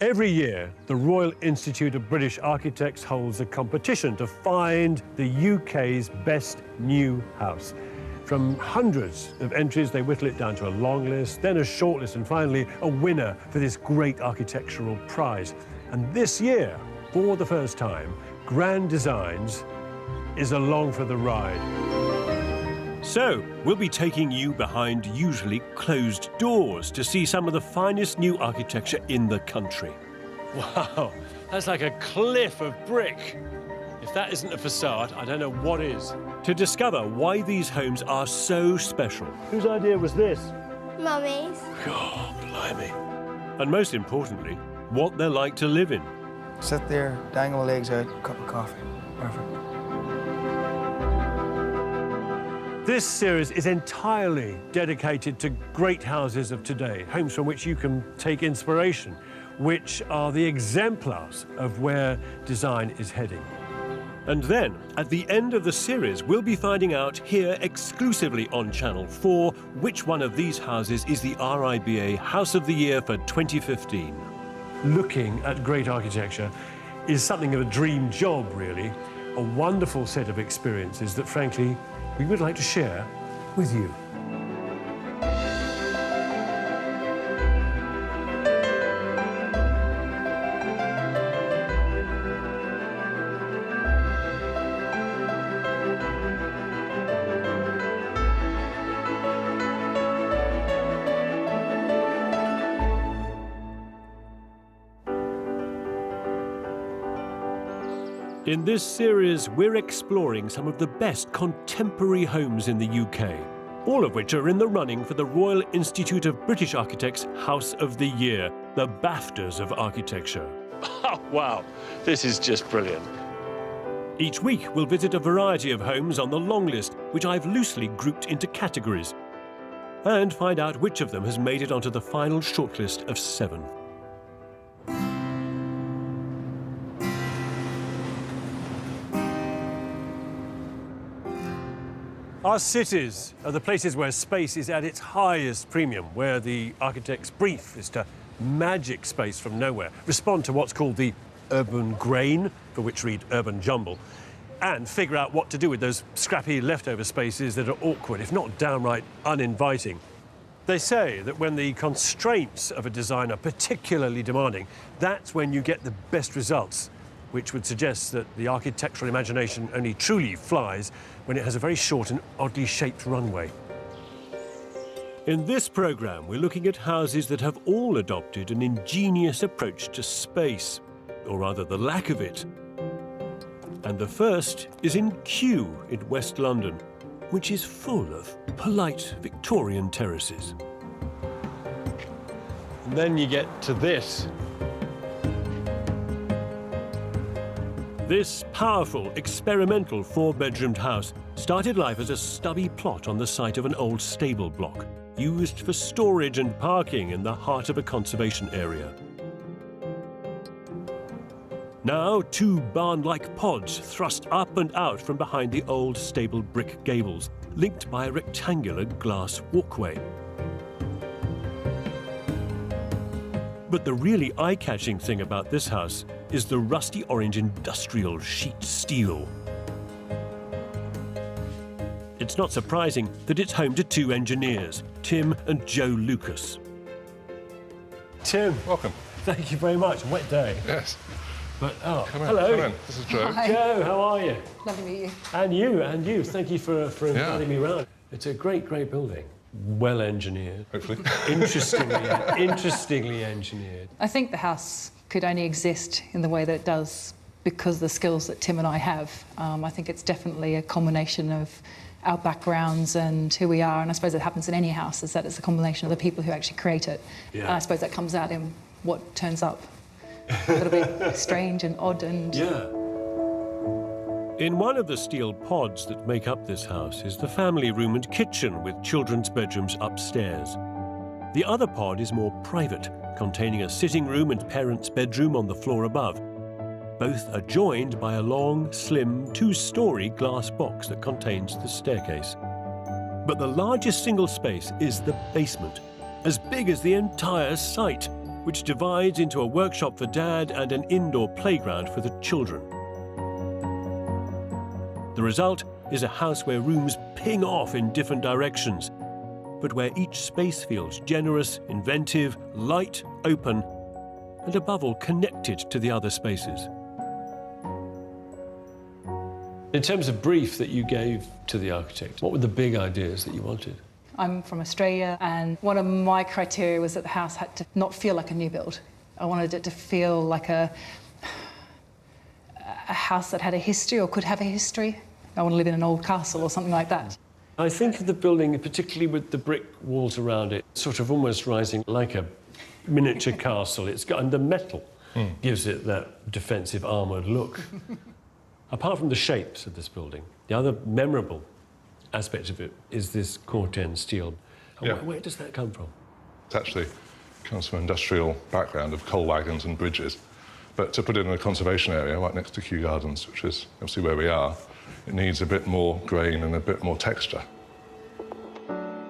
Every year, the Royal Institute of British Architects holds a competition to find the UK's best new house. From hundreds of entries, they whittle it down to a long list, then a shortlist, and finally a winner for this great architectural prize. And this year, for the first time, Grand Designs is along for the ride. So, we'll be taking you behind usually closed doors to see some of the finest new architecture in the country. Wow, that's like a cliff of brick. If that isn't a facade, I don't know what is. To discover why these homes are so special. Whose idea was this? Mummy's. God, blimey. And most importantly, what they're like to live in. Sit there, dangle my legs out, cup of coffee. Perfect. This series is entirely dedicated to great houses of today, homes from which you can take inspiration, which are the exemplars of where design is heading. And then, at the end of the series, we'll be finding out here exclusively on Channel 4 which one of these houses is the RIBA House of the Year for 2015. Looking at great architecture is something of a dream job, really. A wonderful set of experiences that, frankly, we would like to share with you. In this series, we're exploring some of the best contemporary homes in the UK, all of which are in the running for the Royal Institute of British Architects House of the Year, the BAFTAs of architecture. Oh, wow, this is just brilliant. Each week, we'll visit a variety of homes on the long list, which I've loosely grouped into categories, and find out which of them has made it onto the final shortlist of 7. Our cities are the places where space is at its highest premium, where the architect's brief is to magic space from nowhere, respond to what's called the urban grain, for which read urban jumble, and figure out what to do with those scrappy leftover spaces that are awkward, if not downright uninviting. They say that when the constraints of a design are particularly demanding, that's when you get the best results, which would suggest that the architectural imagination only truly flies when it has a very short and oddly shaped runway. In this programme, we're looking at houses that have all adopted an ingenious approach to space, or rather the lack of it. And the first is in Kew in West London, which is full of polite Victorian terraces. And then you get to this. This powerful, experimental 4-bedroomed house started life as a stubby plot on the site of an old stable block, used for storage and parking in the heart of a conservation area. Now, 2 barn-like pods thrust up and out from behind the old stable brick gables, linked by a rectangular glass walkway. But the really eye-catching thing about this house is the rusty orange industrial sheet steel. It's not surprising that it's home to 2 engineers, Tim and Joe Lucas. Tim, welcome. Thank you very much. A wet day. Yes. But, Hello. Come in. This is Joe. Hi. Joe, how are you? Lovely to meet you. And you. Thank you for inviting me around. It's a great building. Well engineered. Hopefully. Interestingly engineered. I think the house could only exist in the way that it does because of the skills that Tim and I have. I think it's definitely a combination of our backgrounds and who we are, and I suppose it happens in any house, is that it's a combination of the people who actually create it. Yeah. And I suppose that comes out in what turns up. A little bit strange and odd and... Yeah. In one of the steel pods that make up this house is the family room and kitchen with children's bedrooms upstairs. The other pod is more private, containing a sitting room and parents' bedroom on the floor above. Both are joined by a long, slim, 2-storey glass box that contains the staircase. But the largest single space is the basement, as big as the entire site. which divides into a workshop for Dad and an indoor playground for the children. The result is a house where rooms ping off in different directions, but where each space feels generous, inventive, light, open, and above all connected to the other spaces. In terms of brief that you gave to the architect, what were the big ideas that you wanted? I'm from Australia, and one of my criteria was that the house had to not feel like a new build. I wanted it to feel like a house that had a history or could have a history. I want to live in an old castle or something like that. I think of the building, particularly with the brick walls around it, sort of almost rising like a miniature castle. It's got, and the metal gives it that defensive armoured look. Apart from the shapes of this building, the other memorable aspect of it is this Courtyard steel. Yeah. Where does that come from? It actually comes from an industrial background of coal wagons and bridges. But to put it in a conservation area right next to Kew Gardens, which is obviously where we are, it needs a bit more grain and a bit more texture.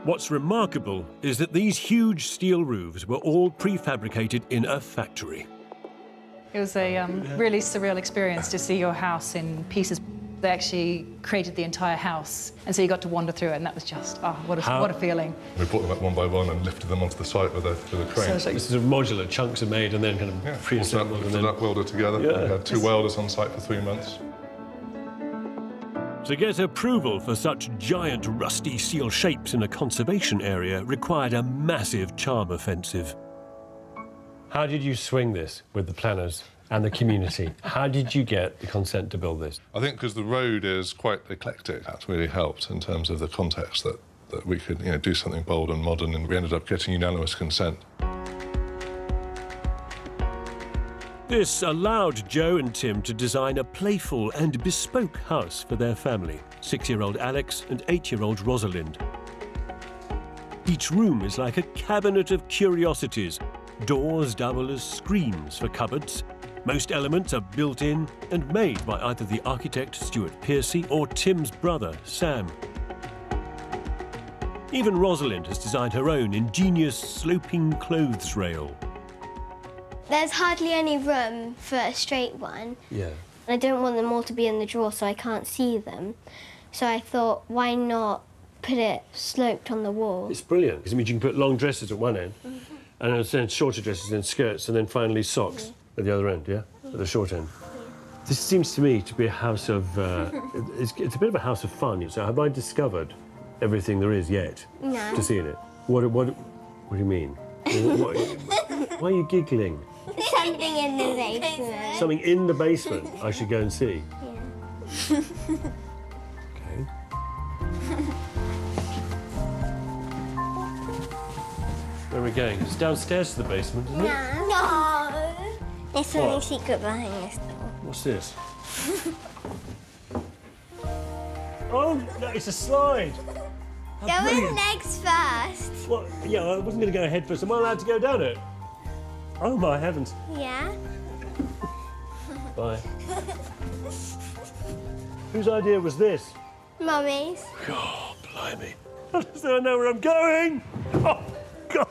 What's remarkable is that these huge steel roofs were all prefabricated in a factory. It was a really surreal experience to see your house in pieces. They actually created the entire house, and so you got to wander through it, and that was just, what a feeling. We brought them up one by one and lifted them onto the site with a crane. So it's like sort of modular chunks are made and then kind of pre-assembled. Lifted that welder together. Yeah. We had 2 welders on site for 3 months. To get approval for such giant rusty steel shapes in a conservation area required a massive charm offensive. How did you swing this with the planners and the community? How did you get the consent to build this? I think because the road is quite eclectic, that's really helped in terms of the context that we could do something bold and modern, and we ended up getting unanimous consent. This allowed Joe and Tim to design a playful and bespoke house for their family, 6-year-old Alex and 8-year-old Rosalind. Each room is like a cabinet of curiosities. Doors double as screens for cupboards. Most elements are built in and made by either the architect Stuart Piercy or Tim's brother Sam. Even Rosalind has designed her own ingenious sloping clothes rail. There's hardly any room for a straight one. Yeah. I don't want them all to be in the drawer so I can't see them. So I thought, why not put it sloped on the wall? It's brilliant, because it means you can put long dresses at one end, and then shorter dresses and skirts, and then finally socks at the other end, yeah? At the short end. This seems to me to be a house of... it's a bit of a house of fun. So have I discovered everything there is yet No. to see in it? What do you mean? Why are you giggling? Something in the basement. Something in the basement I should go and see? Yeah. Okay. Where are we going? It's downstairs to the basement, isn't it? No. There's something What? secret behind this door. What's this? Oh, no, it's a slide. Oh, Go in brilliant. legs first. What? Yeah, I wasn't going to go head first. Am I allowed to go down it? Oh, my heavens. Yeah. Bye. Whose idea was this? Mummy's. God, blimey. I don't know where I'm going. Oh, God.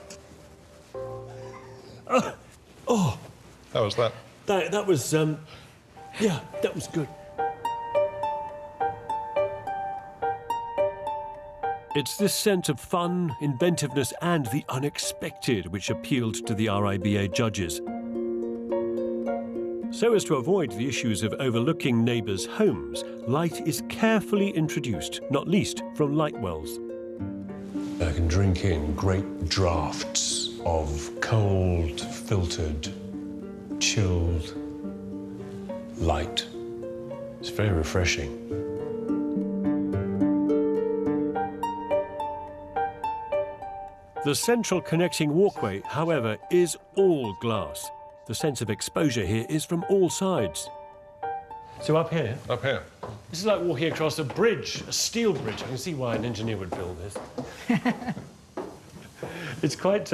How was that? That was, yeah, that was good. It's this sense of fun, inventiveness and the unexpected which appealed to the RIBA judges. So as to avoid the issues of overlooking neighbours' homes, light is carefully introduced, not least from light wells. I can drink in great draughts of cold, filtered, chilled light. It's very refreshing. The central connecting walkway, however, is all glass. The sense of exposure here is from all sides. So up here, Up here. this is like walking across a bridge, a steel bridge. I can see why an engineer would build this. It's quite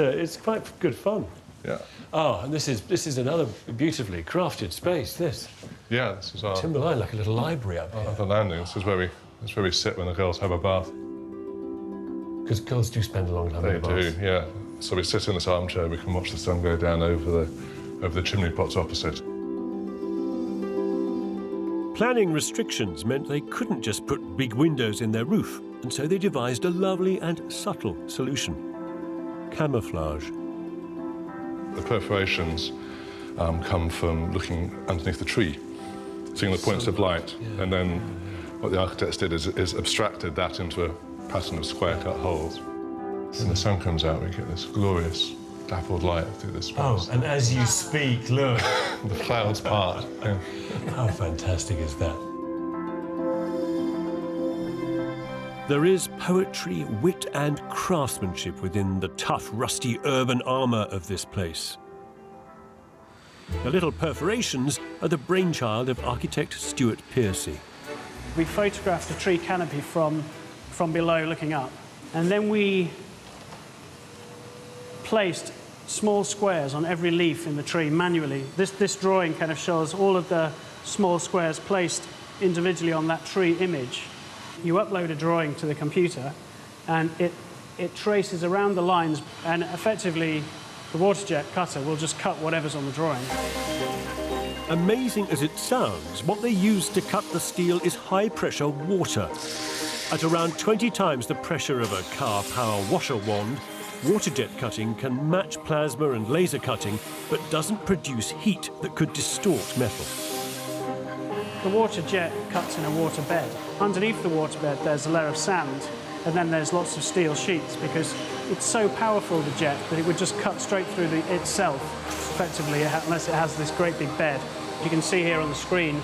good fun. Yeah. Oh, and this is another beautifully crafted space. This Yeah, this is our timber line, like a little library up here. the landing. This is where we sit when the girls have a bath. Because girls do spend a long time They in the do, bath. yeah. So we sit in this armchair, we can watch the sun go down over the chimney pots opposite. Planning restrictions meant they couldn't just put big windows in their roof, and so they devised a lovely and subtle solution: camouflage. The perforations come from looking underneath the tree, seeing the points of light, and then what the architects did is abstracted that into a pattern of square-cut holes. When the sun comes out, we get this glorious dappled light through the space. Oh, and as you speak, look. The clouds part. Yeah. How fantastic is that? There is poetry, wit and craftsmanship within the tough, rusty urban armour of this place. The little perforations are the brainchild of architect Stuart Piercy. We photographed the tree canopy from below looking up, and then we placed small squares on every leaf in the tree manually. This drawing kind of shows all of the small squares placed individually on that tree image. You upload a drawing to the computer and it traces around the lines, and effectively the water jet cutter will just cut whatever's on the drawing. Amazing as it sounds, what they use to cut the steel is high-pressure water. At around 20 times the pressure of a car power washer wand, water jet cutting can match plasma and laser cutting, but doesn't produce heat that could distort metal. The water jet cuts in a water bed. Underneath the water bed there's a layer of sand, and then there's lots of steel sheets, because it's so powerful, the jet, that it would just cut straight through itself, effectively, unless it has this great big bed. You can see here on the screen,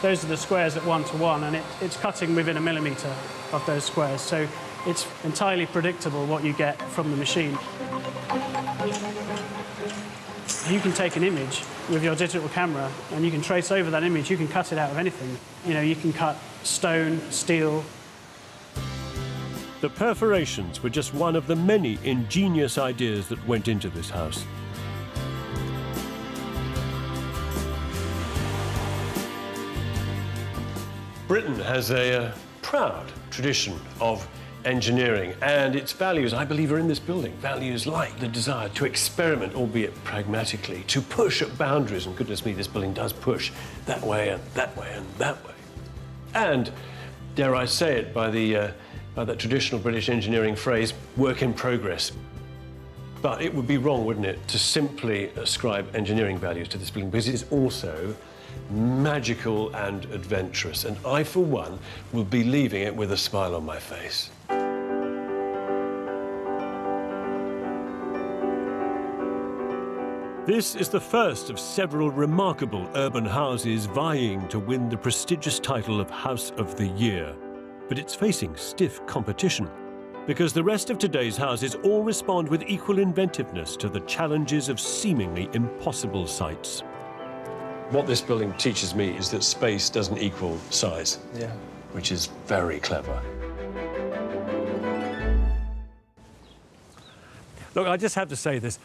those are the squares at 1 to 1, and it's cutting within a millimetre of those squares. So it's entirely predictable what you get from the machine. You can take an image with your digital camera and you can trace over that image. You can cut it out of anything. You know, you can cut stone, steel. The perforations were just one of the many ingenious ideas that went into this house. Britain has a proud tradition of engineering, and its values, I believe, are in this building. Values like the desire to experiment, albeit pragmatically, to push at boundaries, and goodness me, this building does push that way and that way and that way. And, dare I say it, by that traditional British engineering phrase, work in progress. But it would be wrong, wouldn't it, to simply ascribe engineering values to this building, because it is also magical and adventurous, and I, for one, will be leaving it with a smile on my face. This is the first of several remarkable urban houses vying to win the prestigious title of House of the Year. But it's facing stiff competition, because the rest of today's houses all respond with equal inventiveness to the challenges of seemingly impossible sites. What this building teaches me is that space doesn't equal size, which is very clever. Look, I just have to say this.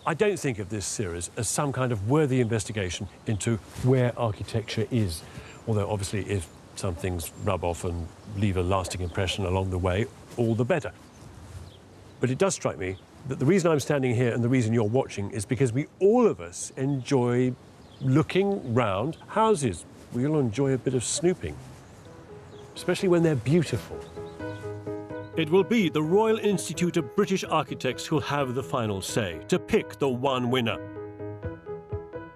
I don't think of this series as some kind of worthy investigation into where architecture is, although obviously if some things rub off and leave a lasting impression along the way, all the better. But it does strike me that the reason I'm standing here and the reason you're watching is because all of us enjoy looking round houses. We all enjoy a bit of snooping, especially when they're beautiful. It will be the Royal Institute of British Architects who'll have the final say, to pick the one winner.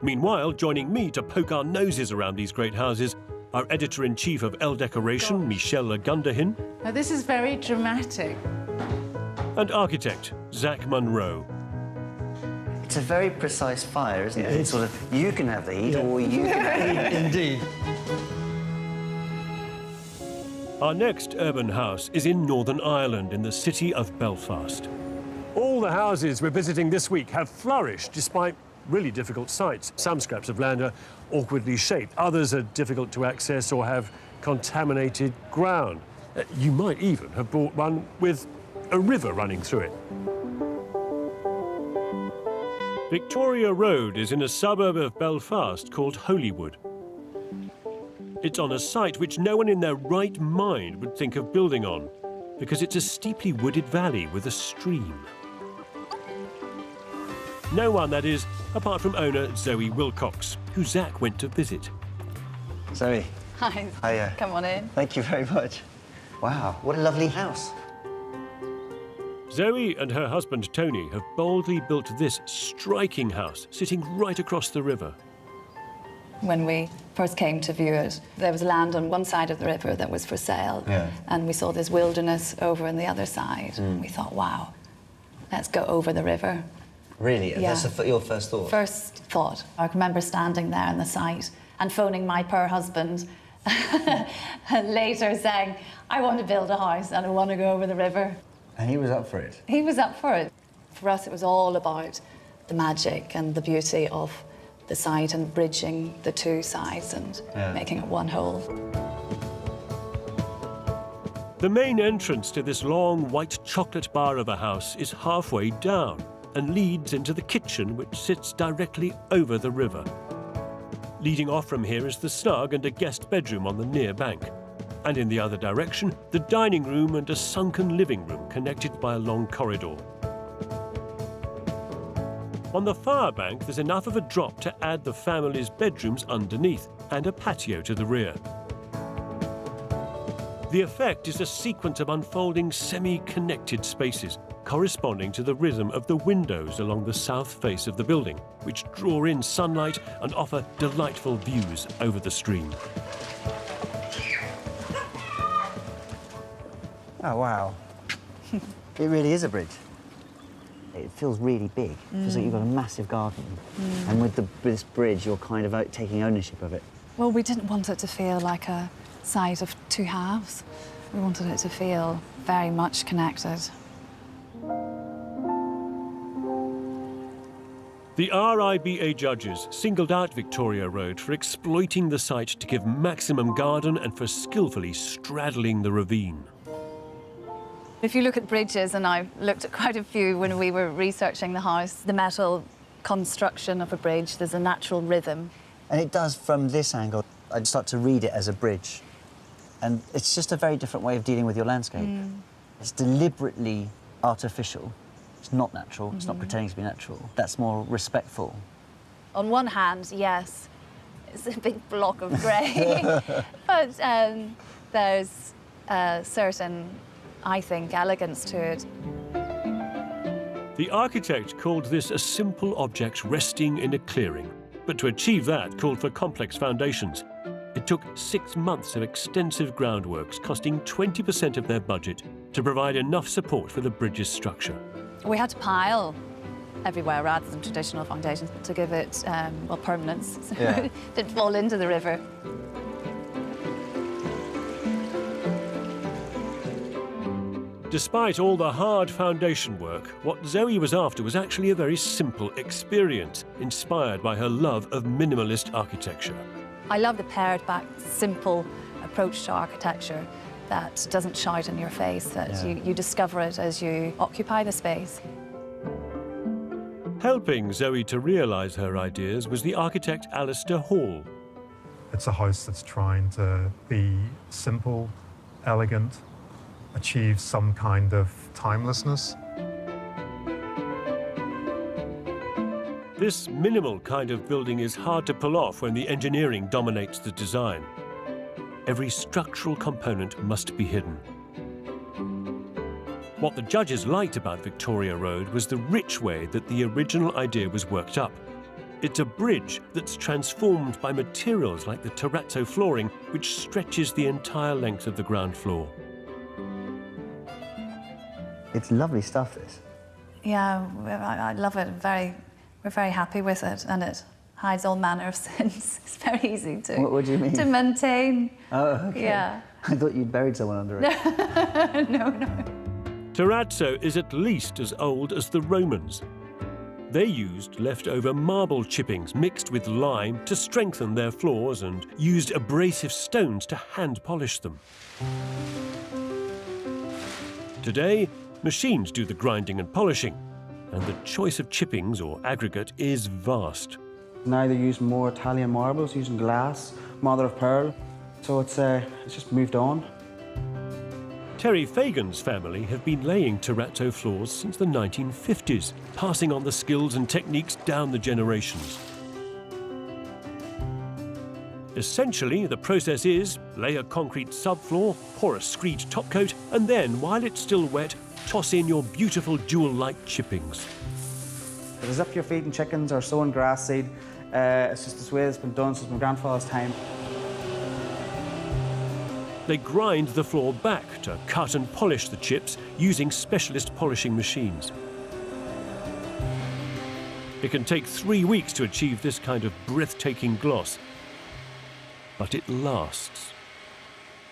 Meanwhile, joining me to poke our noses around these great houses, our editor-in-chief of Elle Decoration, Michelle Lagundahin. Now, this is very dramatic. And architect, Zach Munro. It's a very precise fire, isn't it? It's sort of, you can have the heat, or you can have the heat. Indeed. Our next urban house is in Northern Ireland, in the city of Belfast. All the houses we're visiting this week have flourished despite really difficult sites. Some scraps of land are awkwardly shaped, others are difficult to access or have contaminated ground. You might even have bought one with a river running through it. Victoria Road is in a suburb of Belfast called Holywood. It's on a site which no one in their right mind would think of building on, because it's a steeply wooded valley with a stream. No one, that is, apart from owner Zoe Wilcox, who Zach went to visit. Zoe. Hi. Hiya. Come on in. Thank you very much. Wow, what a lovely house. Zoe and her husband Tony have boldly built this striking house, sitting right across the river. When we first came to view it, there was land on one side of the river that was for sale, and we saw this wilderness over on the other side. And we thought, wow, let's go over the river. Really? Yeah. That's your first thought? First thought. I remember standing there on the site and phoning my poor husband and later saying, I want to build a house and I want to go over the river. And he was up for it? He was up for it. For us, it was all about the magic and the beauty of the site and bridging the two sides and making it one whole. The main entrance to this long white chocolate bar of a house is halfway down and leads into the kitchen, which sits directly over the river. Leading off from here is the snug and a guest bedroom on the near bank. And in the other direction, the dining room and a sunken living room connected by a long corridor. On the far bank, there's enough of a drop to add the family's bedrooms underneath and a patio to the rear. The effect is a sequence of unfolding semi-connected spaces, corresponding to the rhythm of the windows along the south face of the building, which draw in sunlight and offer delightful views over the stream. Oh, wow. It really is a bridge. It feels really big. It feels like you've got a massive garden. And with this bridge, you're kind of taking ownership of it. Well, we didn't want it to feel like a site of two halves. We wanted it to feel very much connected. The RIBA judges singled out Victoria Road for exploiting the site to give maximum garden and for skillfully straddling the ravine. If you look at bridges, and I've looked at quite a few when we were researching the house, the metal construction of a bridge, there's a natural rhythm. And it does, from this angle, I'd start to read it as a bridge. And it's just a very different way of dealing with your landscape. It's deliberately artificial. It's not natural. It's not pretending to be natural. That's more respectful. On one hand, yes, it's a big block of grey, but there's a certain, I think, elegance to it. The architect called this a simple object resting in a clearing, but to achieve that called for complex foundations. It took 6 months of extensive groundworks, costing 20% of their budget, to provide enough support for the bridge's structure. We had to pile everywhere rather than traditional foundations to give it, well, permanence. So it didn't fall into the river. Despite all the hard foundation work, what Zoe was after was actually a very simple experience, inspired by her love of minimalist architecture. I love the pared-back, simple approach to architecture that doesn't shout in your face, that you discover it as you occupy the space. Helping Zoe to realise her ideas was the architect Alistair Hall. It's a house that's trying to be simple, elegant, achieve some kind of timelessness. This minimal kind of building is hard to pull off when the engineering dominates the design. Every structural component must be hidden. What the judges liked about Victoria Road was the rich way that the original idea was worked up. It's a bridge that's transformed by materials like the terrazzo flooring, which stretches the entire length of the ground floor. It's lovely stuff, this. Yeah, I love it. We're very happy with it, and it hides all manner of sins. It's very easy to... What do you mean? To maintain. Oh, OK. Yeah. I thought you'd buried someone under it. No. Terrazzo is at least as old as the Romans. They used leftover marble chippings mixed with lime to strengthen their floors and used abrasive stones to hand polish them. Today, machines do the grinding and polishing, and the choice of chippings or aggregate is vast. Now they use more Italian marbles, using glass, mother of pearl. So it's just moved on. Terry Fagan's family have been laying terrazzo floors since the 1950s, passing on the skills and techniques down the generations. Essentially, the process is lay a concrete subfloor, pour a screed topcoat, and then, while it's still wet, toss in your beautiful jewel-like chippings. As if you're feeding chickens or sowing grass seed. It's just this way it's been done since my grandfather's time. They grind the floor back to cut and polish the chips using specialist polishing machines. It can take 3 weeks to achieve this kind of breathtaking gloss, but it lasts.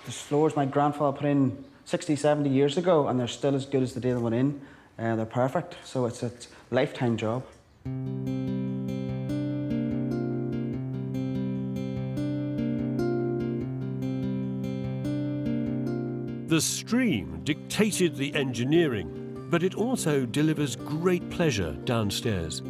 There's floors my grandfather put in 60, 70 years ago, and they're still as good as the day they went in. They're perfect, so it's a lifetime job. The stream dictated the engineering, but it also delivers great pleasure downstairs.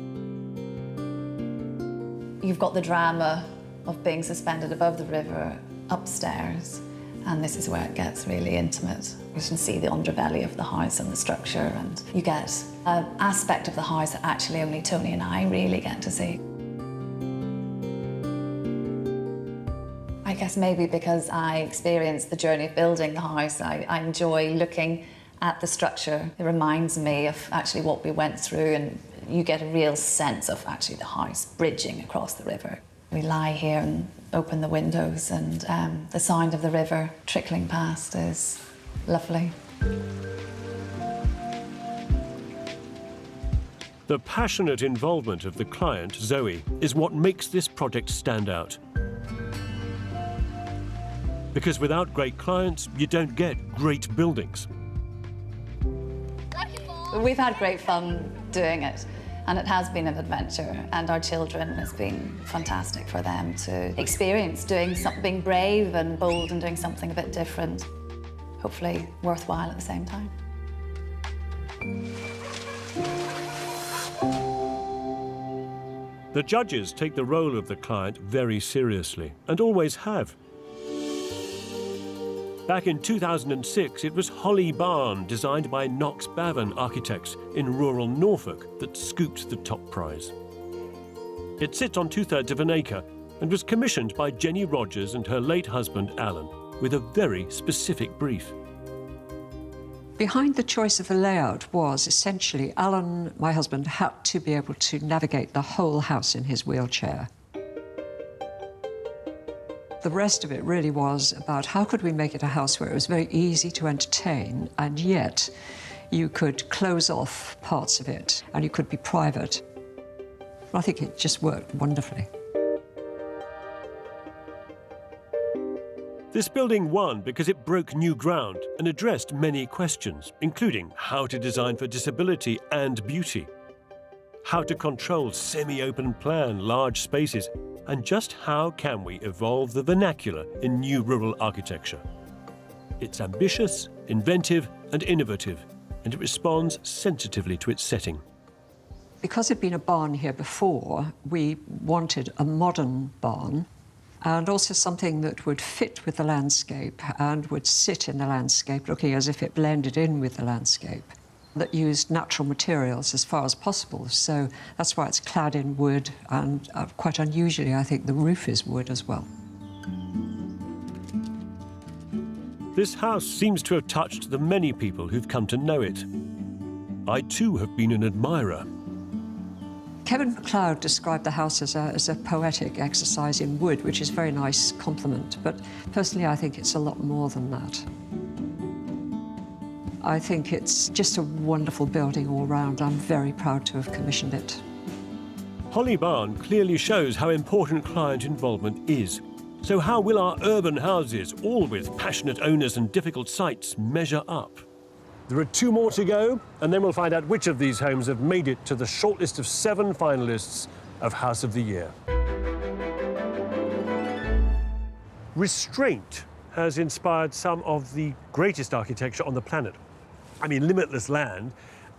You've got the drama of being suspended above the river upstairs, and this is where it gets really intimate. You can see the underbelly of the house and the structure, and you get an aspect of the house that actually only Tony and I really get to see. I guess maybe because I experienced the journey of building the house, I enjoy looking at the structure. It reminds me of actually what we went through, and you get a real sense of actually the house bridging across the river. We lie here and open the windows, and the sound of the river trickling past is lovely. The passionate involvement of the client, Zoe, is what makes this project stand out. Because without great clients, you don't get great buildings. We've had great fun doing it, and it has been an adventure, and our children, has been fantastic for them to experience doing something brave and bold and doing something a bit different, hopefully worthwhile at the same time. The judges take the role of the client very seriously, and always have. Back in 2006, it was Holly Barn, designed by Knox Bavan Architects in rural Norfolk, that scooped the top prize. It sits on 2/3 of an acre and was commissioned by Jenny Rogers and her late husband, Alan, with a very specific brief. Behind the choice of the layout was essentially Alan, my husband, had to be able to navigate the whole house in his wheelchair. The rest of it really was about how could we make it a house where it was very easy to entertain, and yet you could close off parts of it and you could be private. I think it just worked wonderfully. This building won because it broke new ground and addressed many questions, including how to design for disability and beauty, how to control semi-open plan large spaces, and just how can we evolve the vernacular in new rural architecture. It's ambitious, inventive and innovative, and it responds sensitively to its setting. Because there'd been a barn here before, we wanted a modern barn and also something that would fit with the landscape and would sit in the landscape, looking as if it blended in with the landscape, that used natural materials as far as possible. So that's why it's clad in wood, and quite unusually, I think the roof is wood as well. This house seems to have touched the many people who've come to know it. I too have been an admirer. Kevin McCloud described the house as a poetic exercise in wood, which is a very nice compliment, but personally I think it's a lot more than that. I think it's just a wonderful building all round. I'm very proud to have commissioned it. Holly Barn clearly shows how important client involvement is. So how will our urban houses, all with passionate owners and difficult sites, measure up? There are 2 more to go, and then we'll find out which of these homes have made it to the shortlist of 7 finalists of House of the Year. Restraint has inspired some of the greatest architecture on the planet. I mean, limitless land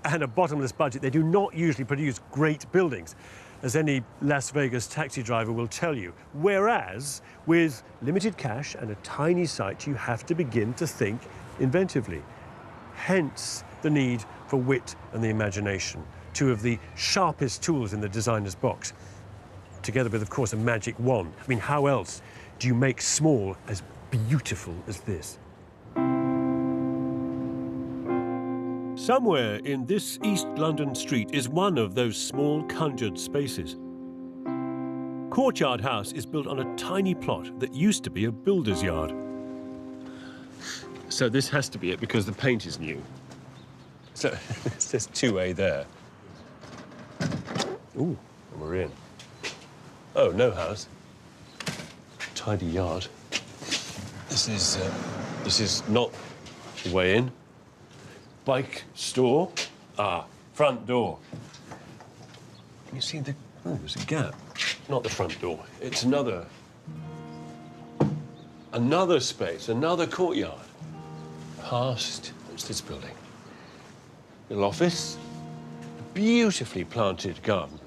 and a bottomless budget, they do not usually produce great buildings, as any Las Vegas taxi driver will tell you. Whereas, with limited cash and a tiny site, you have to begin to think inventively. Hence the need for wit and the imagination, two of the sharpest tools in the designer's box, together with, of course, a magic wand. I mean, how else do you make small as beautiful as this? Somewhere in this East London street is one of those small conjured spaces. Courtyard House is built on a tiny plot that used to be a builder's yard. So this has to be it because the paint is new. So it says 2A there. Ooh, and we're in. Oh, no house. Tidy yard. This is not the way in. Bike store. Ah, front door. Can you see the... Oh, there's a gap. Not the front door. It's another space, another courtyard. Past... What's this building? Little office. A beautifully planted garden.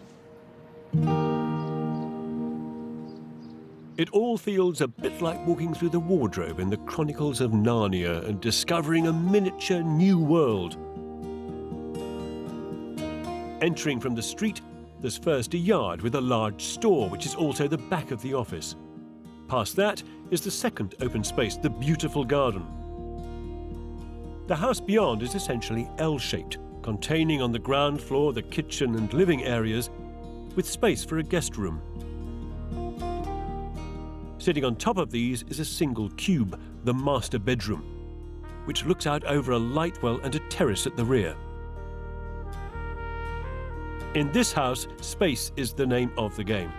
It all feels a bit like walking through the wardrobe in the Chronicles of Narnia and discovering a miniature new world. Entering from the street, there's first a yard with a large store, which is also the back of the office. Past that is the second open space, the beautiful garden. The house beyond is essentially L-shaped, containing on the ground floor the kitchen and living areas, with space for a guest room. Sitting on top of these is a single cube, the master bedroom, which looks out over a light well and a terrace at the rear. In this house, space is the name of the game.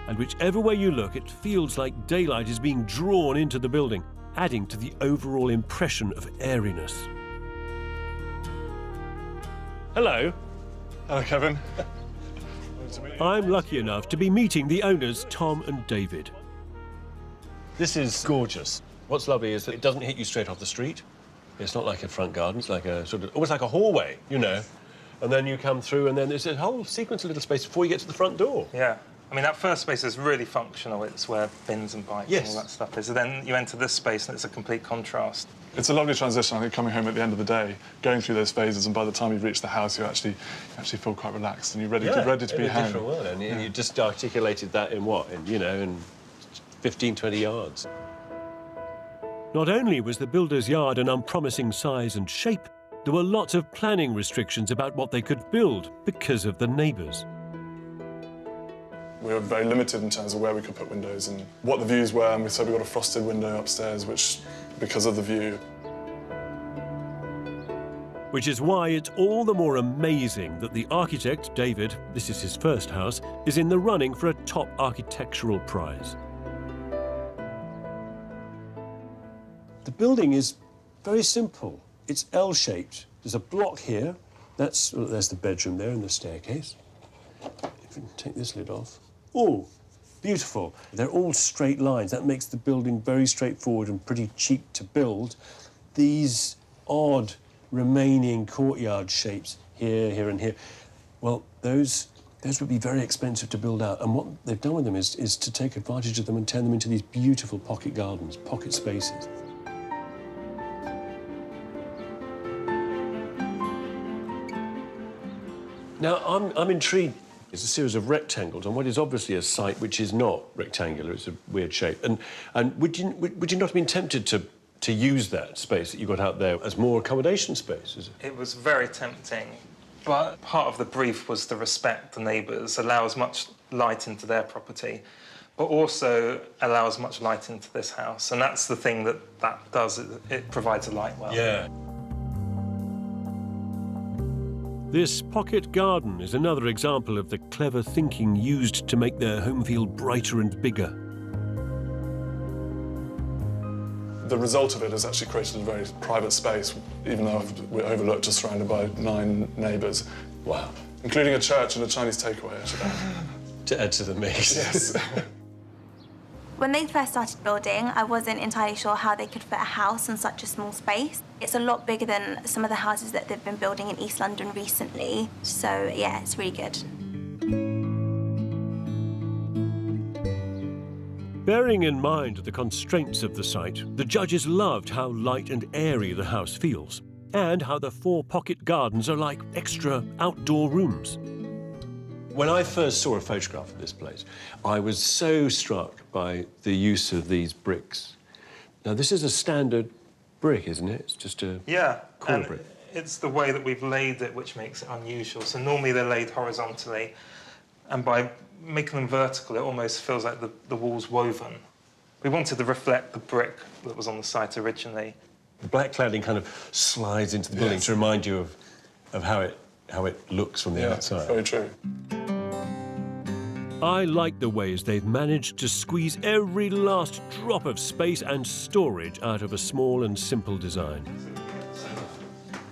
And whichever way you look, it feels like daylight is being drawn into the building, adding to the overall impression of airiness. Hello. Hello, Kevin. I'm lucky enough to be meeting the owners, Tom and David. This is gorgeous. What's lovely is that it doesn't hit you straight off the street. It's not like a front garden. It's like a sort of, almost like a hallway, you know. And then you come through, and then there's a whole sequence of little space before you get to the front door. Yeah. I mean, that first space is really functional. It's where bins and bikes and all that stuff is. And then you enter this space, and it's a complete contrast. It's a lovely transition, I think, coming home at the end of the day, going through those phases, and by the time you've reached the house, you actually feel quite relaxed and you're ready to be home. Different world. And you just articulated that in what? In 15, 20 yards. Not only was the builder's yard an unpromising size and shape, there were lots of planning restrictions about what they could build because of the neighbours. We were very limited in terms of where we could put windows and what the views were, and we said we got a frosted window upstairs, which, because of the view. Which is why it's all the more amazing that the architect, David, this is his first house, is in the running for a top architectural prize. The building is very simple. It's L-shaped. There's a block here. There's the bedroom there and the staircase. If we can take this lid off. Oh, beautiful. They're all straight lines. That makes the building very straightforward and pretty cheap to build. These odd remaining courtyard shapes here and here, well, those would be very expensive to build out. And what they've done with them is to take advantage of them and turn them into these beautiful pocket gardens, pocket spaces. Now, I'm intrigued. It's a series of rectangles on what is obviously a site which is not rectangular. It's a weird shape. And would you not have been tempted to use that space that you got out there as more accommodation space? Is it? It was very tempting, but part of the brief was to respect the neighbours, allow as much light into their property, but also allow as much light into this house. And that's the thing that does. It provides a light well. Yeah. This pocket garden is another example of the clever thinking used to make their home feel brighter and bigger. The result of it has actually created a very private space, even though we're overlooked, just surrounded by 9 neighbours. Wow. Including a church and a Chinese takeaway, actually. To add to the mix. Yes. When they first started building, I wasn't entirely sure how they could fit a house in such a small space. It's a lot bigger than some of the houses that they've been building in East London recently. So, yeah, it's really good. Bearing in mind the constraints of the site, the judges loved how light and airy the house feels, and how the 4 pocket gardens are like extra outdoor rooms. When I first saw a photograph of this place, I was so struck by the use of these bricks. Now, this is a standard brick, isn't it? It's just a corner brick. It's the way that we've laid it which makes it unusual. So normally they're laid horizontally, and by making them vertical, it almost feels like the wall's woven. We wanted to reflect the brick that was on the site originally. The black cladding kind of slides into the building to remind you of how it looks from the outside. Very true. I like the ways they've managed to squeeze every last drop of space and storage out of a small and simple design.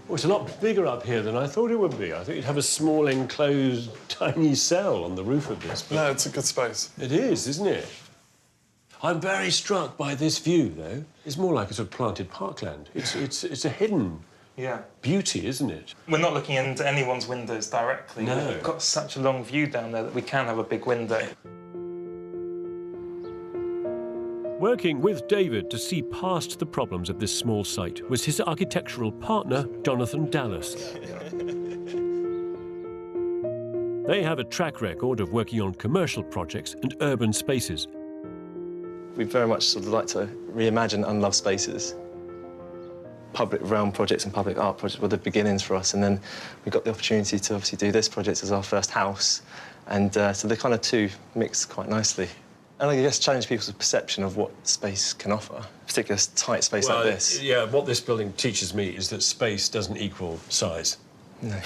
Oh, it's a lot bigger up here than I thought it would be. I thought you'd have a small, enclosed, tiny cell on the roof of this. But no, it's a good space. It is, isn't it? I'm very struck by this view, though. It's more like a sort of planted parkland. It's a hidden beauty, isn't it? We're not looking into anyone's windows directly. No. We've got such a long view down there that we can have a big window. Working with David to see past the problems of this small site was his architectural partner, Jonathan Dallas. They have a track record of working on commercial projects and urban spaces. We very much sort of like to reimagine unloved spaces. Public realm projects and public art projects were the beginnings for us, and then we got the opportunity to obviously do this project as our first house, and so the kind of two mix quite nicely. And I guess challenge people's perception of what space can offer, particularly a tight space like this. Yeah, what this building teaches me is that space doesn't equal size. No.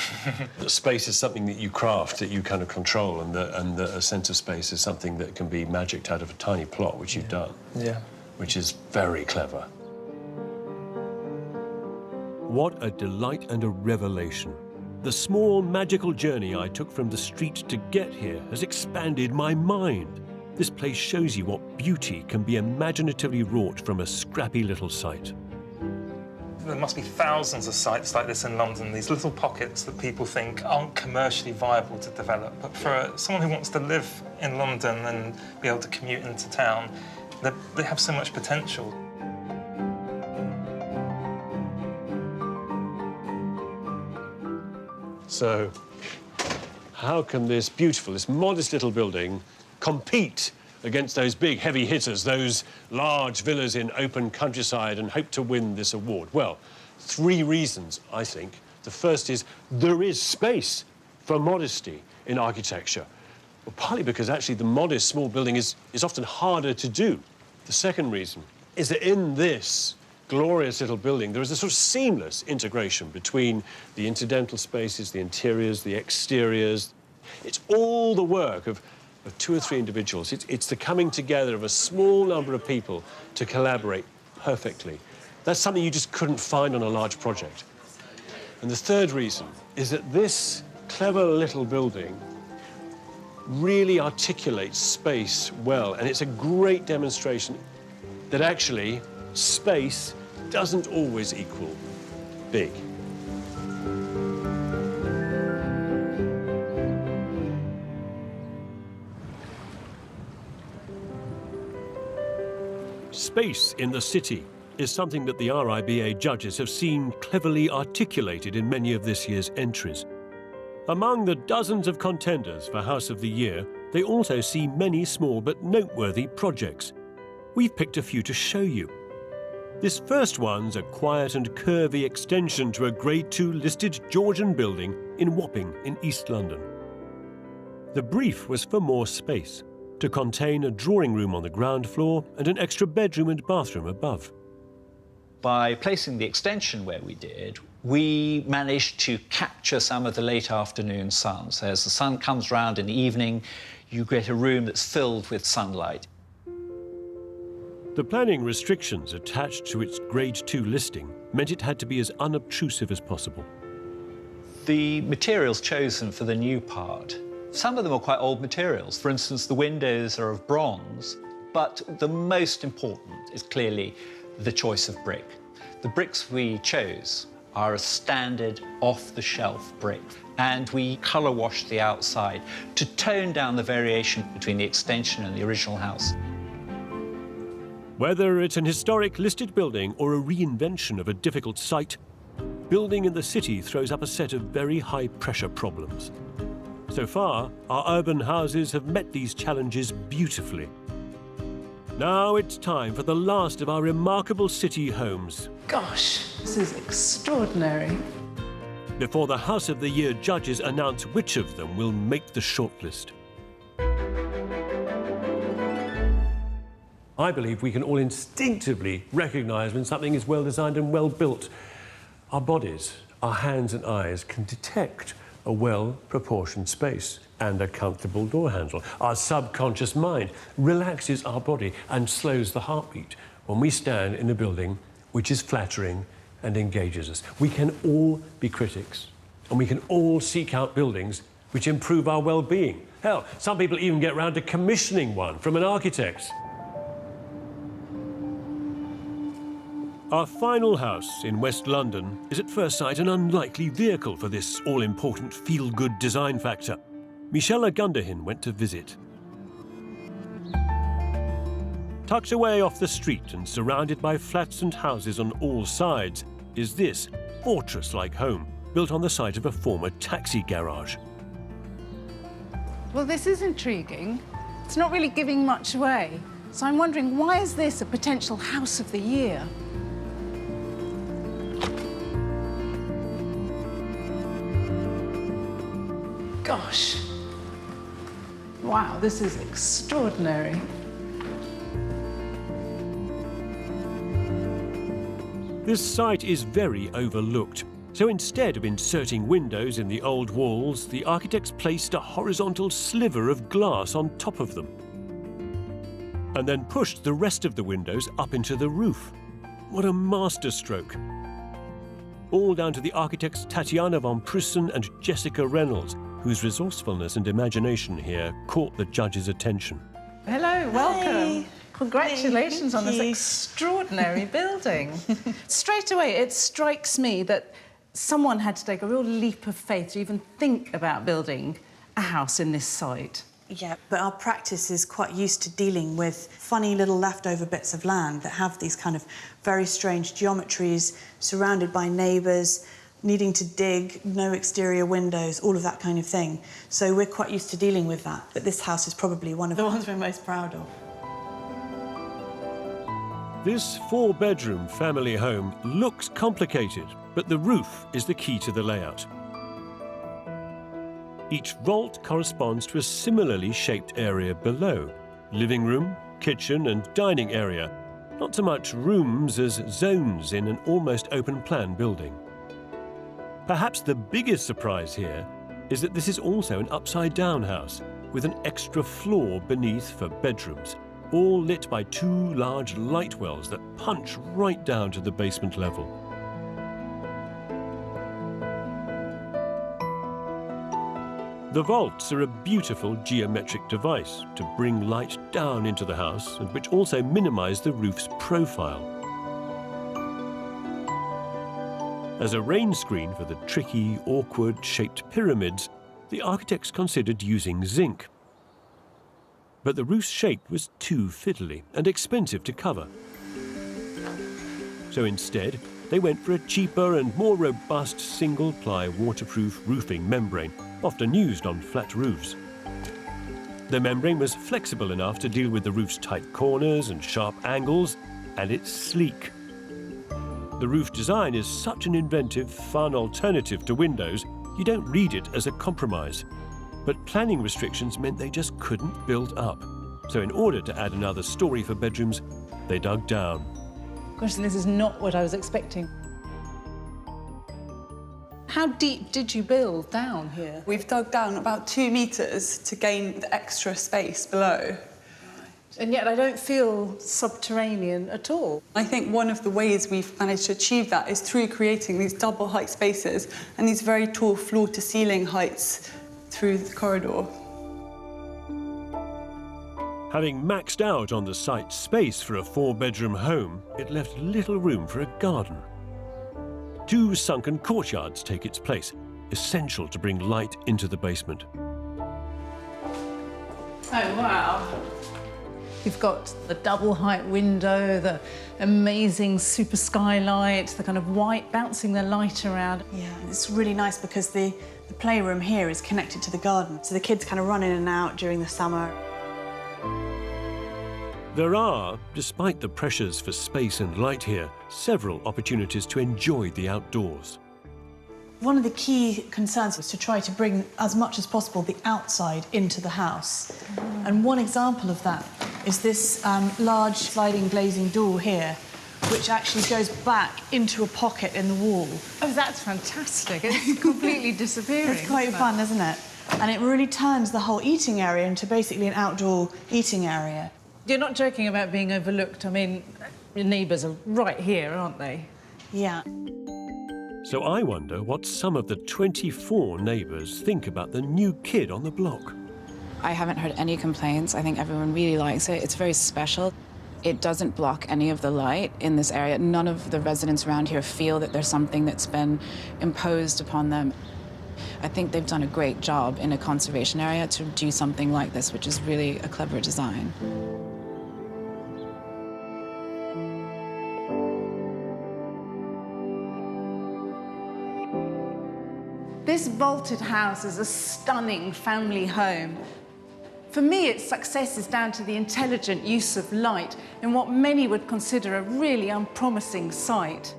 That space is something that you craft, that you kind of control, and that a sense of space is something that can be magicked out of a tiny plot, which you've done. Yeah. Which is very clever. What a delight and a revelation. The small magical journey I took from the street to get here has expanded my mind. This place shows you what beauty can be imaginatively wrought from a scrappy little site. There must be thousands of sites like this in London, these little pockets that people think aren't commercially viable to develop. But for someone who wants to live in London and be able to commute into town, they have so much potential. So, how can this beautiful, this modest little building compete against those big, heavy hitters, those large villas in open countryside, and hope to win this award? Well, 3 reasons, I think. The first is there is space for modesty in architecture. Well, partly because actually the modest small building is often harder to do. The second reason is that in this glorious little building, there is a sort of seamless integration between the incidental spaces, the interiors, the exteriors. It's all the work of 2 or 3 individuals. It's the coming together of a small number of people to collaborate perfectly. That's something you just couldn't find on a large project. And the third reason is that this clever little building really articulates space well, and it's a great demonstration that actually space doesn't always equal big. Space in the city is something that the RIBA judges have seen cleverly articulated in many of this year's entries. Among the dozens of contenders for House of the Year, they also see many small but noteworthy projects. We've picked a few to show you. This first one's a quiet and curvy extension to a Grade 2 listed Georgian building in Wapping in East London. The brief was for more space, to contain a drawing room on the ground floor and an extra bedroom and bathroom above. By placing the extension where we did, we managed to capture some of the late afternoon sun. So as the sun comes round in the evening, you get a room that's filled with sunlight. The planning restrictions attached to its Grade 2 listing meant it had to be as unobtrusive as possible. The materials chosen for the new part, some of them are quite old materials. For instance, the windows are of bronze, but the most important is clearly the choice of brick. The bricks we chose are a standard off-the-shelf brick, and we colour washed the outside to tone down the variation between the extension and the original house. Whether it's an historic listed building or a reinvention of a difficult site, building in the city throws up a set of very high-pressure problems. So far, our urban houses have met these challenges beautifully. Now it's time for the last of our remarkable city homes. Gosh, this is extraordinary. Before the House of the Year judges announce which of them will make the shortlist. I believe we can all instinctively recognise when something is well designed and well built. Our bodies, our hands and eyes can detect a well-proportioned space and a comfortable door handle. Our subconscious mind relaxes our body and slows the heartbeat when we stand in a building which is flattering and engages us. We can all be critics, and we can all seek out buildings which improve our well-being. Hell, some people even get round to commissioning one from an architect. Our final house in West London is at first sight an unlikely vehicle for this all-important feel-good design factor. Michelle Gunderhin went to visit. Tucked away off the street and surrounded by flats and houses on all sides is this fortress-like home built on the site of a former taxi garage. Well, this is intriguing. It's not really giving much away. So I'm wondering, why is this a potential House of the Year? Gosh. Wow, this is extraordinary. This site is very overlooked. So instead of inserting windows in the old walls, the architects placed a horizontal sliver of glass on top of them, and then pushed the rest of the windows up into the roof. What a masterstroke. All down to the architects Tatiana von Prussen and Jessica Reynolds, whose resourcefulness and imagination here caught the judges' attention. Hello, welcome. Congratulations on this extraordinary building. Straight away, it strikes me that someone had to take a real leap of faith to even think about building a house in this site. Yeah, but our practice is quite used to dealing with funny little leftover bits of land that have these kind of very strange geometries, surrounded by neighbours, needing to dig, no exterior windows, all of that kind of thing. So we're quite used to dealing with that. But this house is probably one of the ones we're most proud of. This four-bedroom family home looks complicated, but the roof is the key to the layout. Each vault corresponds to a similarly shaped area below: living room, kitchen and dining area. Not so much rooms as zones in an almost open-plan building. Perhaps the biggest surprise here is that this is also an upside-down house with an extra floor beneath for bedrooms, all lit by two large light wells that punch right down to the basement level. The vaults are a beautiful geometric device to bring light down into the house and which also minimize the roof's profile. As a rain screen for the tricky, awkward-shaped pyramids, the architects considered using zinc. But the roof's shape was too fiddly and expensive to cover. So instead, they went for a cheaper and more robust single-ply waterproof roofing membrane, often used on flat roofs. The membrane was flexible enough to deal with the roof's tight corners and sharp angles, and it's sleek. The roof design is such an inventive, fun alternative to windows, you don't read it as a compromise. But planning restrictions meant they just couldn't build up. So in order to add another story for bedrooms, they dug down. Gosh, this is not what I was expecting. How deep did you build down here? We've dug down about 2 metres to gain the extra space below. And yet I don't feel subterranean at all. I think one of the ways we've managed to achieve that is through creating these double height spaces and these very tall floor-to-ceiling heights through the corridor. Having maxed out on the site's space for a 4-bedroom home, it left little room for a garden. 2 sunken courtyards take its place, essential to bring light into the basement. Oh, wow. You've got the double height window, the amazing super skylight, the kind of white bouncing the light around. Yeah, it's really nice because the playroom here is connected to the garden, so the kids kind of run in and out during the summer. There are, despite the pressures for space and light here, several opportunities to enjoy the outdoors. One of the key concerns was to try to bring as much as possible the outside into the house. And one example of that is this large sliding glazing door here, which actually goes back into a pocket in the wall. Oh, that's fantastic. It's completely disappearing. It's quite fun, isn't it? And it really turns the whole eating area into basically an outdoor eating area. You're not joking about being overlooked. I mean, your neighbours are right here, aren't they? Yeah. So I wonder what some of the 24 neighbours think about the new kid on the block. I haven't heard any complaints. I think everyone really likes it. It's very special. It doesn't block any of the light in this area. None of the residents around here feel that there's something that's been imposed upon them. I think they've done a great job in a conservation area to do something like this, which is really a clever design. This vaulted house is a stunning family home. For me, its success is down to the intelligent use of light in what many would consider a really unpromising site.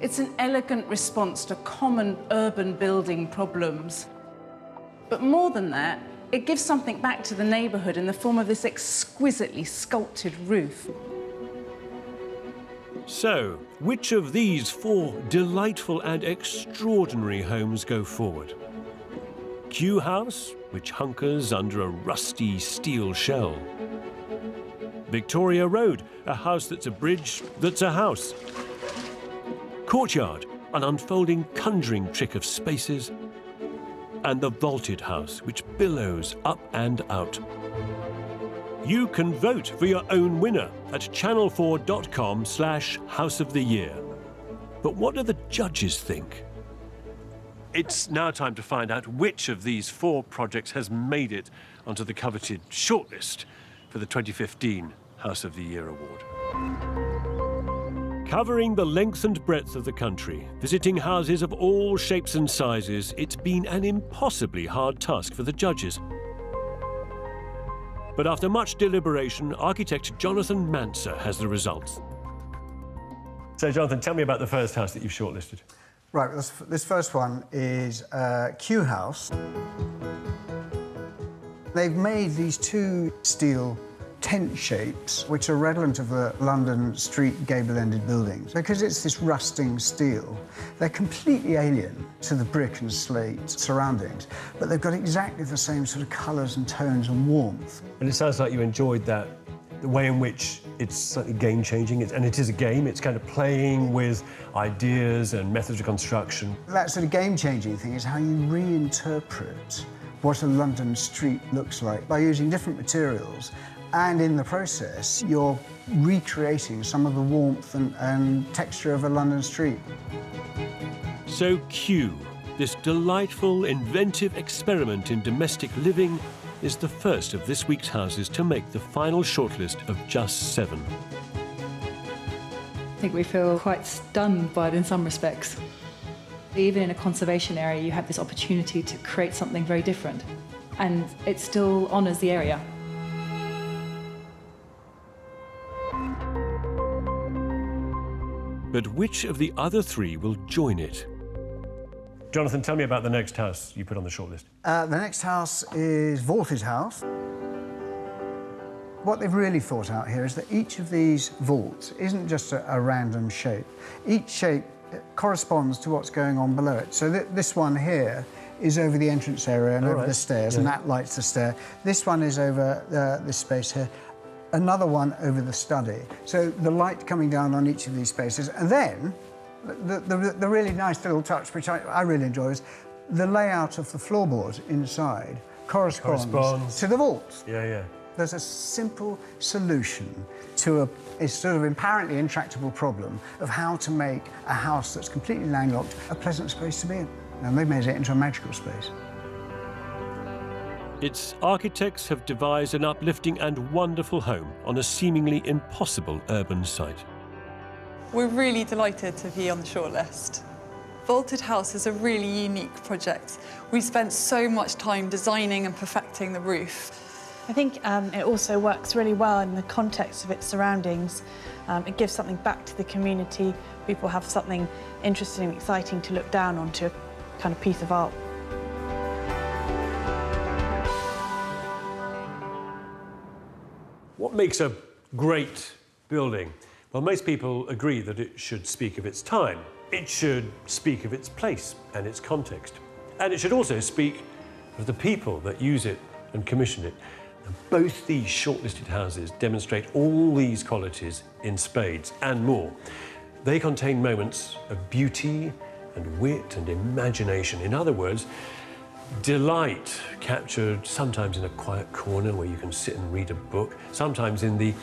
It's an elegant response to common urban building problems. But more than that, it gives something back to the neighbourhood in the form of this exquisitely sculpted roof. So, which of these 4 delightful and extraordinary homes go forward? Kew House, which hunkers under a rusty steel shell. Victoria Road, a house that's a bridge that's a house. Courtyard, an unfolding conjuring trick of spaces. And the vaulted house, which billows up and out. You can vote for your own winner at channel4.com/House of the Year. But what do the judges think? It's now time to find out which of these 4 projects has made it onto the coveted shortlist for the 2015 House of the Year Award. Covering the length and breadth of the country, visiting houses of all shapes and sizes, it's been an impossibly hard task for the judges. But after much deliberation, architect Jonathan Manser has the results. So, Jonathan, tell me about the first house that you've shortlisted. Right, this first one is Kew House. They've made these 2 steel tent shapes, which are redolent of the London street gable-ended buildings. Because it's this rusting steel, they're completely alien to the brick and slate surroundings, but they've got exactly the same sort of colours and tones and warmth. And it sounds like you enjoyed that, the way in which it's slightly game-changing, and it is a game. It's kind of playing with ideas and methods of construction. That sort of game-changing thing is how you reinterpret what a London street looks like by using different materials. And in the process, you're recreating some of the warmth and texture of a London street. So Kew, this delightful, inventive experiment in domestic living, is the first of this week's houses to make the final shortlist of just 7. I think we feel quite stunned by it in some respects. Even in a conservation area, you have this opportunity to create something very different, and it still honours the area. But which of the other 3 will join it? Jonathan, tell me about the next house you put on the shortlist. The next house is Vaulted House. What they've really thought out here is that each of these vaults isn't just a random shape. Each shape corresponds to what's going on below it. So this one here is over the entrance area and over the stairs, and that lights the stair. This one is over this space here. Another one over the study. So the light coming down on each of these spaces. And then the really nice little touch, which I really enjoy, is the layout of the floorboard inside corresponds to the vaults. Yeah. There's a simple solution to a sort of apparently intractable problem of how to make a house that's completely landlocked a pleasant space to be in. And they've made it into a magical space. its architects have devised an uplifting and wonderful home on a seemingly impossible urban site. We're really delighted to be on the shortlist. Vaulted House is a really unique project. We spent so much time designing and perfecting the roof. I think it also works really well in the context of its surroundings. It gives something back to the community. People have something interesting and exciting to look down onto, a kind of piece of art. What makes a great building? Well, most people agree that it should speak of its time. It should speak of its place and its context. And it should also speak of the people that use it and commission it. And both these shortlisted houses demonstrate all these qualities in spades and more. They contain moments of beauty and wit and imagination. In other words, delight captured sometimes in a quiet corner where you can sit and read a book, sometimes in the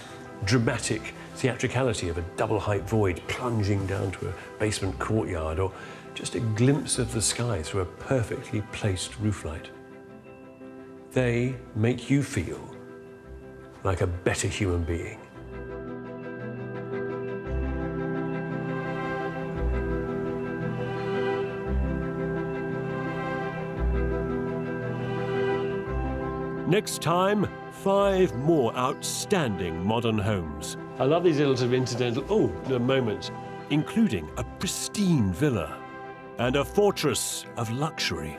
dramatic theatricality of a double-height void plunging down to a basement courtyard, or just a glimpse of the sky through a perfectly placed roof light. They make you feel like a better human being. Next time, 5 more outstanding modern homes. I love these little sort of incidental moments, including a pristine villa and a fortress of luxury.